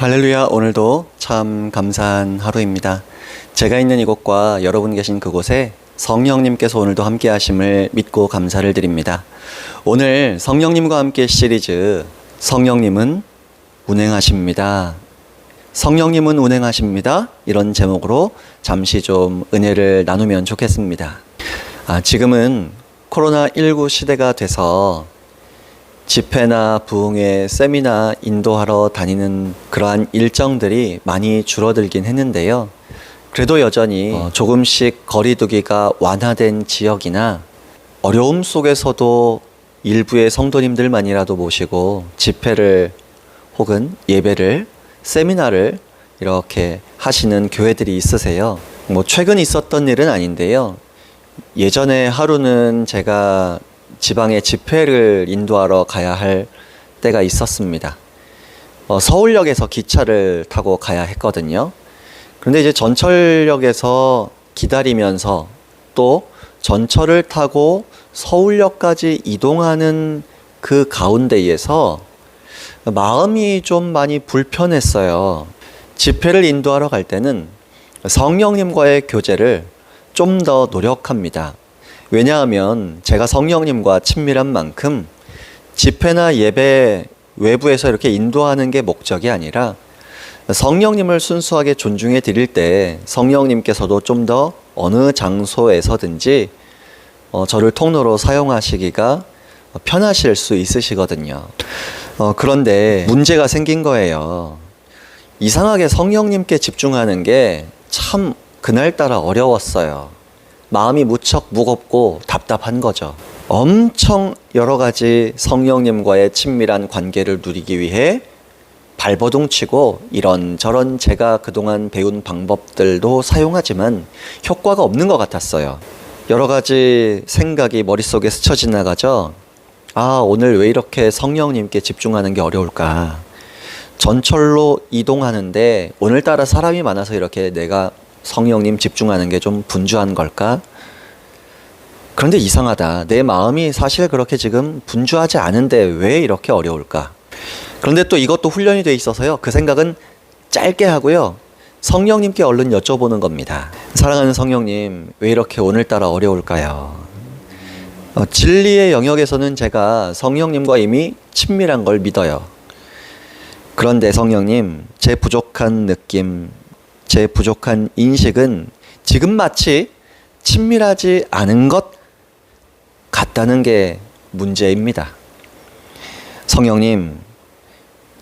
할렐루야. 오늘도 참 감사한 하루입니다. 제가 있는 이곳과 여러분 계신 그곳에 성령님께서 오늘도 함께 하심을 믿고 감사를 드립니다. 오늘 성령님과 함께 시리즈 성령님은 운행하십니다. 성령님은 운행하십니다. 이런 제목으로 잠시 좀 은혜를 나누면 좋겠습니다. 지금은 코로나19 시대가 돼서 집회나 부흥회, 세미나 인도하러 다니는 그러한 일정들이 많이 줄어들긴 했는데요. 그래도 여전히 조금씩 거리두기가 완화된 지역이나 어려움 속에서도 일부의 성도님들만이라도 모시고 집회를 혹은 예배를, 세미나를 이렇게 하시는 교회들이 있으세요. 최근 있었던 일은 아닌데요. 예전에 하루는 제가 지방에 집회를 인도하러 가야 할 때가 있었습니다. 서울역에서 기차를 타고 가야 했거든요. 그런데 이제 전철역에서 기다리면서 또 전철을 타고 서울역까지 이동하는 그 가운데에서 마음이 좀 많이 불편했어요. 집회를 인도하러 갈 때는 성령님과의 교제를 좀 더 노력합니다. 왜냐하면 제가 성령님과 친밀한 만큼 집회나 예배 외부에서 이렇게 인도하는 게 목적이 아니라 성령님을 순수하게 존중해 드릴 때 성령님께서도 좀 더 어느 장소에서든지 저를 통로로 사용하시기가 편하실 수 있으시거든요. 그런데 문제가 생긴 거예요. 이상하게 성령님께 집중하는 게 참 그날따라 어려웠어요. 마음이 무척 무겁고 답답한 거죠. 엄청 여러 가지 성령님과의 친밀한 관계를 누리기 위해 발버둥치고 이런저런 제가 그동안 배운 방법들도 사용하지만 효과가 없는 것 같았어요. 여러 가지 생각이 머릿속에 스쳐 지나가죠. 오늘 왜 이렇게 성령님께 집중하는 게 어려울까? 전철로 이동하는데 오늘따라 사람이 많아서 이렇게 내가 성령님 집중하는 게 좀 분주한 걸까? 그런데 이상하다. 내 마음이 사실 그렇게 지금 분주하지 않은데 왜 이렇게 어려울까? 그런데 또 이것도 훈련이 돼 있어서요. 그 생각은 짧게 하고요. 성령님께 얼른 여쭤보는 겁니다. 사랑하는 성령님, 왜 이렇게 오늘따라 어려울까요? 진리의 영역에서는 제가 성령님과 이미 친밀한 걸 믿어요. 그런데 성령님, 제 부족한 느낌, 제 부족한 인식은 지금 마치 친밀하지 않은 것 같다는 게 문제입니다. 성령님,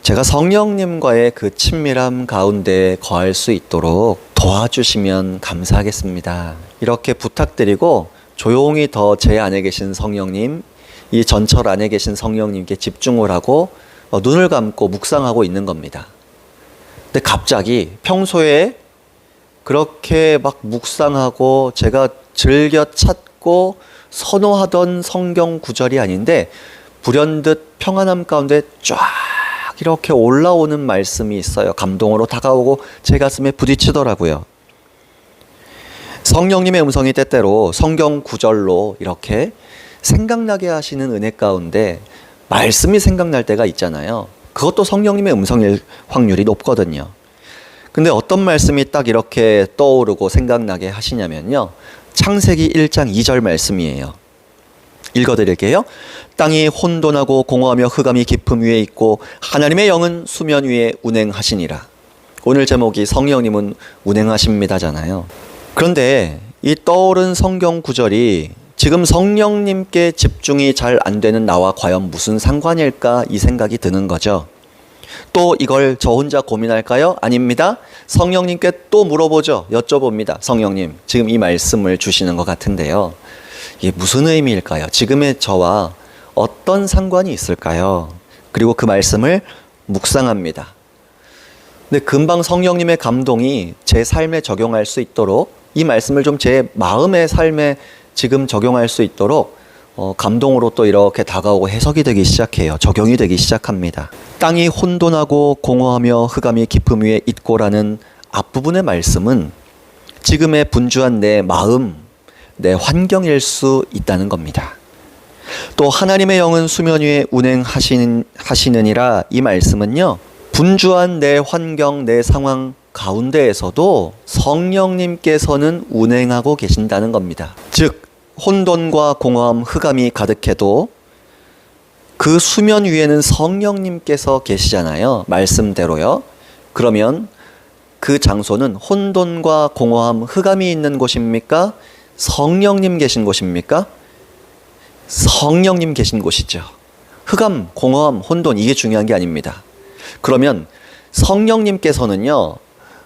제가 성령님과의 그 친밀함 가운데 거할 수 있도록 도와주시면 감사하겠습니다. 이렇게 부탁드리고 조용히 더 제 안에 계신 성령님, 이 전철 안에 계신 성령님께 집중을 하고 눈을 감고 묵상하고 있는 겁니다. 근데 갑자기 평소에 그렇게 막 묵상하고 제가 즐겨 찾고 선호하던 성경 구절이 아닌데 불현듯 평안함 가운데 쫙 이렇게 올라오는 말씀이 있어요. 감동으로 다가오고 제 가슴에 부딪히더라고요. 성령님의 음성이 때때로 성경 구절로 이렇게 생각나게 하시는 은혜 가운데 말씀이 생각날 때가 있잖아요. 그것도 성령님의 음성일 확률이 높거든요. 근데 어떤 말씀이 딱 이렇게 떠오르고 생각나게 하시냐면요. 창세기 1장 2절 말씀이에요. 읽어드릴게요. 땅이 혼돈하고 공허하며 흑암이 깊음 위에 있고 하나님의 영은 수면 위에 운행하시니라. 오늘 제목이 성령님은 운행하십니다잖아요. 그런데 이 떠오른 성경 구절이 지금 성령님께 집중이 잘 안 되는 나와 과연 무슨 상관일까 이 생각이 드는 거죠. 또 이걸 저 혼자 고민할까요? 아닙니다. 성령님께 또 물어보죠. 여쭤봅니다. 성령님, 지금 이 말씀을 주시는 것 같은데요. 이게 무슨 의미일까요? 지금의 저와 어떤 상관이 있을까요? 그리고 그 말씀을 묵상합니다. 근데 금방 성령님의 감동이 제 삶에 적용할 수 있도록 이 말씀을 좀 제 마음의 삶에 지금 적용할 수 있도록 감동으로 또 이렇게 다가오고 해석이 되기 시작해요. 적용이 되기 시작합니다. 땅이 혼돈하고 공허하며 흑암이 깊음 위에 있고라는 앞부분의 말씀은 지금의 분주한 내 마음, 내 환경일 수 있다는 겁니다. 또 하나님의 영은 수면 위에 운행하시느니라 이 말씀은요, 분주한 내 환경, 내 상황 가운데에서도 성령님께서는 운행하고 계신다는 겁니다. 즉 혼돈과 공허함, 흑암이 가득해도 그 수면 위에는 성령님께서 계시잖아요. 말씀대로요. 그러면 그 장소는 혼돈과 공허함, 흑암이 있는 곳입니까? 성령님 계신 곳입니까? 성령님 계신 곳이죠. 흑암, 공허함, 혼돈 이게 중요한 게 아닙니다. 그러면 성령님께서는요,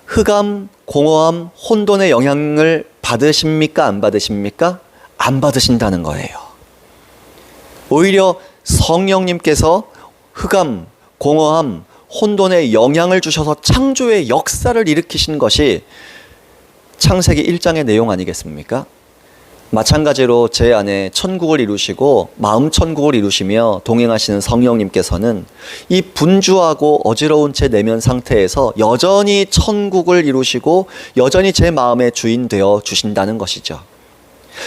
흑암, 공허함, 혼돈의 영향을 받으십니까? 안 받으십니까? 안 받으신다는 거예요. 오히려 성령님께서 흑암, 공허함, 혼돈에 영향을 주셔서 창조의 역사를 일으키신 것이 창세기 1장의 내용 아니겠습니까? 마찬가지로 제 안에 천국을 이루시고 마음 천국을 이루시며 동행하시는 성령님께서는 이 분주하고 어지러운 제 내면 상태에서 여전히 천국을 이루시고 여전히 제 마음의 주인 되어 주신다는 것이죠.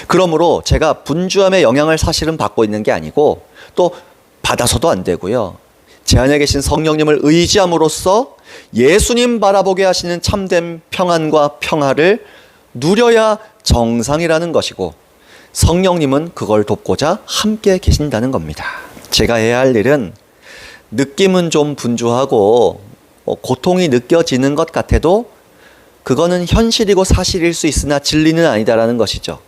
그러므로 제가 분주함의 영향을 사실은 받고 있는 게 아니고 또 받아서도 안 되고요. 제 안에 계신 성령님을 의지함으로써 예수님 바라보게 하시는 참된 평안과 평화를 누려야 정상이라는 것이고 성령님은 그걸 돕고자 함께 계신다는 겁니다. 제가 해야 할 일은 느낌은 좀 분주하고 고통이 느껴지는 것 같아도 그거는 현실이고 사실일 수 있으나 진리는 아니다라는 것이죠.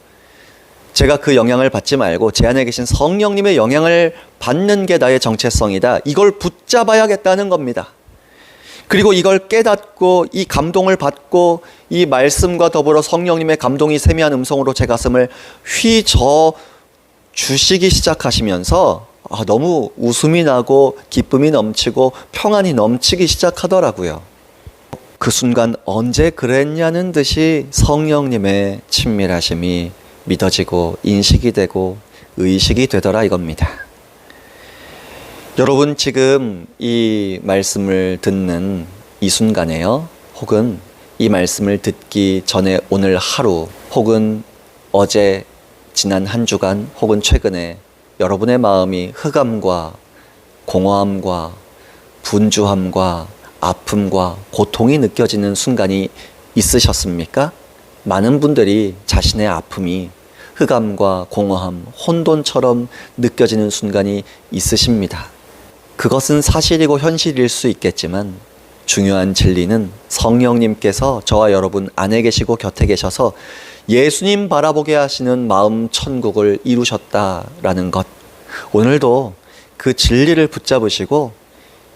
제가 그 영향을 받지 말고 제 안에 계신 성령님의 영향을 받는 게 나의 정체성이다. 이걸 붙잡아야겠다는 겁니다. 그리고 이걸 깨닫고 이 감동을 받고 이 말씀과 더불어 성령님의 감동이 세미한 음성으로 제 가슴을 휘저 주시기 시작하시면서 너무 웃음이 나고 기쁨이 넘치고 평안이 넘치기 시작하더라고요. 그 순간 언제 그랬냐는 듯이 성령님의 친밀하심이 믿어지고 인식이 되고 의식이 되더라 이겁니다. 여러분 지금 이 말씀을 듣는 이 순간에요. 혹은 이 말씀을 듣기 전에 오늘 하루 혹은 어제 지난 한 주간 혹은 최근에 여러분의 마음이 흑암과 공허함과 분주함과 아픔과 고통이 느껴지는 순간이 있으셨습니까? 많은 분들이 자신의 아픔이 흑암과 공허함, 혼돈처럼 느껴지는 순간이 있으십니다. 그것은 사실이고 현실일 수 있겠지만 중요한 진리는 성령님께서 저와 여러분 안에 계시고 곁에 계셔서 예수님 바라보게 하시는 마음 천국을 이루셨다라는 것. 오늘도 그 진리를 붙잡으시고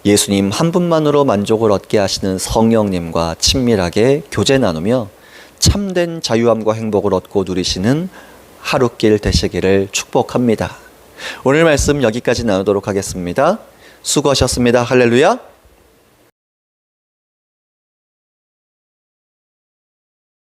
예수님 한 분만으로 만족을 얻게 하시는 성령님과 친밀하게 교제 나누며 참된 자유함과 행복을 얻고 누리시는 하루길 되시기를 축복합니다. 오늘 말씀 여기까지 나누도록 하겠습니다. 수고하셨습니다. 할렐루야.